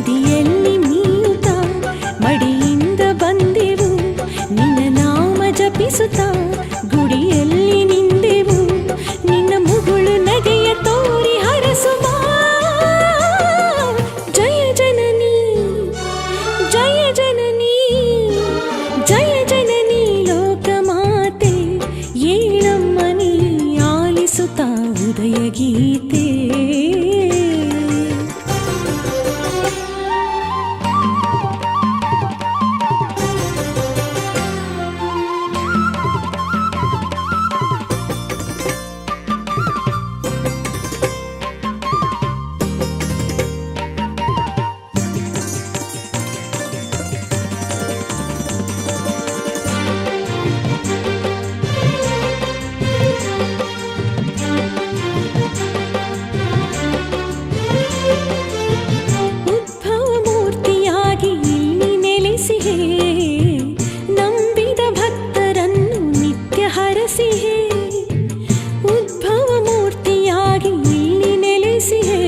ನದಿಯಲ್ಲಿ ಮೀನುತ್ತ ಮಡಿಯಿಂದ ಬಂದೆವು ನಿನ್ನ ನಾಮ ಜಪಿಸುತ್ತ ಗುಡಿಯಲ್ಲಿ ನಿಂದೆವು ನಿನ್ನ ಮುಗುಳು ನಗೆಯ ತೋರಿ ಹರಸುವ ಜಯ ಜನನಿ ಜಯ ಜನನಿ ಜಯ ಜನನಿ ಲೋಕಮಾತೆ ಏಳಮ್ಮನಿ ಆಲಿಸುತ್ತ ಉದಯ ಗೀತೆ ನಂಬಿದ ಭಕ್ತರನ್ನು ನಿತ್ಯ ಹರಸಿಹೆ ಉದ್ಭವ ಮೂರ್ತಿಯಾಗಿ ಇಲ್ಲಿ ನೆಲೆಸಿಹೆ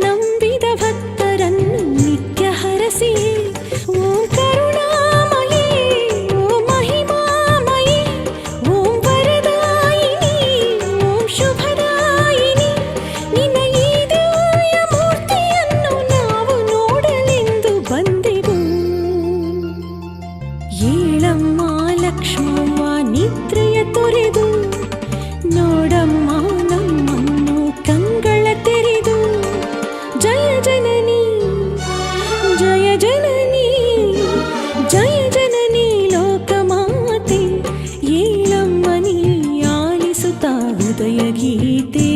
ನಂಬಿದ ಭಕ್ತರನ್ನು ನಿತ್ಯ ಹರಸಿಹೆ ಓಂ ಕರುಣಾಮಯಿ ಓಂ ಮಹಿಮಾಮಯಿ ಓಂ ವರದಾಯಿನಿ ಓಂ ಶುಭದಾಯಿನಿ ನಿನ್ನ ಈ ದಿವ್ಯ ಮೂರ್ತಿಯನ್ನು ನಾವು ನೋಡಲೆಂದು ಬಂದೆವು ಏಳಮ್ಮ ಲಕ್ಷ್ಮವ್ವ ನಿದ್ರೆಯ ತೊರೆದು ನೋಡಮ್ಮ ನಮ್ಮನ್ನು ಕಂಗಳ ತೆರೆದು ಜಯ ಜನನಿ ಜಯ ಜನನಿ ಜಯ ಜನನಿ ಲೋಕಮಾತೆ ಏಳಮ್ಮನಿ ಆಲಿಸುತ್ತ ಉದಯ ಗೀತೆ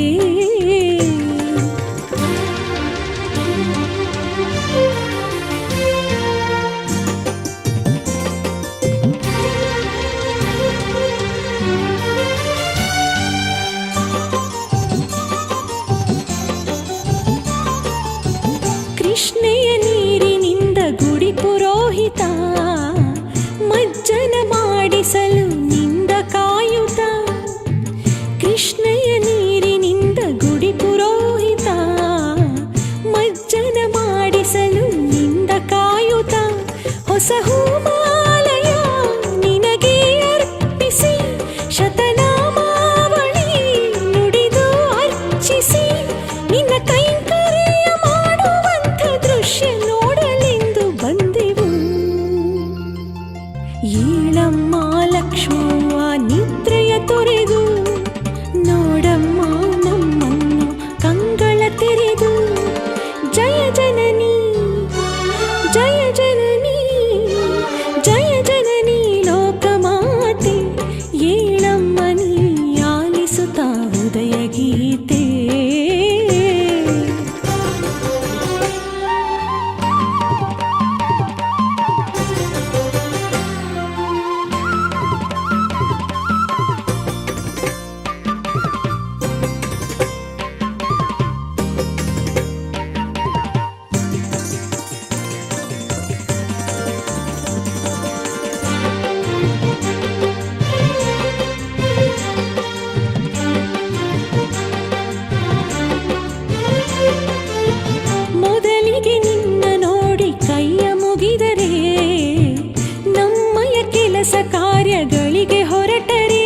ಕೃಷ್ಣೆಯ ನೀರಿನಿಂದ ಗುಡಿ ಪುರೋಹಿತ ಮಜ್ಜನ ಮಾಡಿಸಲು ನಿಂದ ಕಾಯುತ್ತ ಕೃಷ್ಣೆಯ ನೀರಿನಿಂದ ಗುಡಿ ಪುರೋಹಿತ ಮಜ್ಜನ ಮಾಡಿಸಲು ನಿಂದ ಕಾಯುತ್ತ ಹೊಸ ಹೂಮಾಲಯ ನಿನಗೆ ಅರ್ಪಿಸಿ ಶತನಾಮಾವಳಿ ನುಡಿದು ಅರ್ಚಿಸಿ ನಿನ್ನ ಕೈಂಕರ್ಯ ಮಾಡುವಂಥ ದೃಶ್ಯ ನೋಡಲೆಂದು ಬಂದೆವು ಏಳಮ್ಮ ಲಕ್ಷ್ಮವ್ವ ನಿದ್ರೆಯ ತೊರೆದು ನೋಡಮ್ಮ ನಮ್ಮನ್ನು ಕಂಗಳ ತೆರೆದು ಜಯ ಜನನಿ ಜಯ ಜನನಿ ಜಯ ಜನನಿ ಲೋಕಮಾತೆ ಏಳಮ್ಮನಿ ಆಲಿಸುತ್ತ ಉದಯ ಗೀತೆ ಮೊದಲಿಗೆ ನಿನ್ನ ನೋಡಿ ಕೈಯ ಮುಗಿದರೆ ನಮ್ಮಯ ಕೆಲಸ ಕಾರ್ಯಗಳಿಗೆ ಹೊರಟರೆ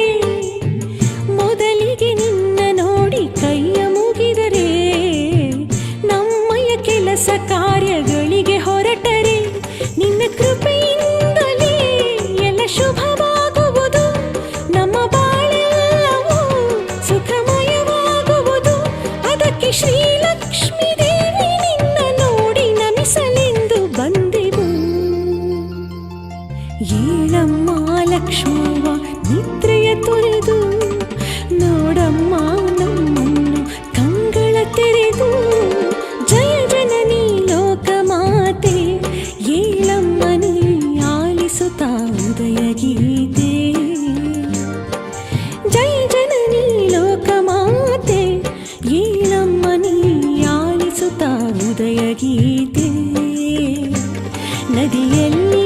ಮೊದಲಿಗೆ ನಿನ್ನ ನೋಡಿ ಕೈಯ ಮುಗಿದರೆ ನಮ್ಮಯ ಕೆಲಸ ಕಾರ್ಯಗಳಿಗೆ ಹೊರಟರೆ ನಿನ್ನ ಕೃಪೆಯಿಂದಲೇ ಎಲ್ಲ ಶುಭವಾಗುವುದು ನಮ್ಮ ಬಾಳೆಲ್ಲವೂ ಸುಖಮಯವಾಗುವುದು ಅದಕ್ಕೆ ಶ್ರೀಲಕ್ಷ್ಮೀ ದೇವಿ ನಿನ್ನ ನೋಡಿ ನಮಿಸಲೆಂದು ಬಂದೆವು ಏಳಮ್ಮ ಲಕ್ಷ್ಮವ್ವ ನಿದ್ರೆಯ ತೊರೆದು ನೋಡಮ್ಮ ನಮ್ಮನ್ನು ಕಂಗಳ ತೆರೆದು ಜಯ ಜನನಿ ಲೋಕಮಾತೆ ಏಳಮ್ಮನಿ ಆಲಿಸುತ್ತ ಉದಯ ಗೀತೆ ಜಯ ಜನನಿ ಲೋಕಮಾತೆ ಏಳಮ್ಮನಿ ಆಲಿಸುತ್ತ ಉದಯ ಗೀತೆ ನದಿಯಲ್ಲಿ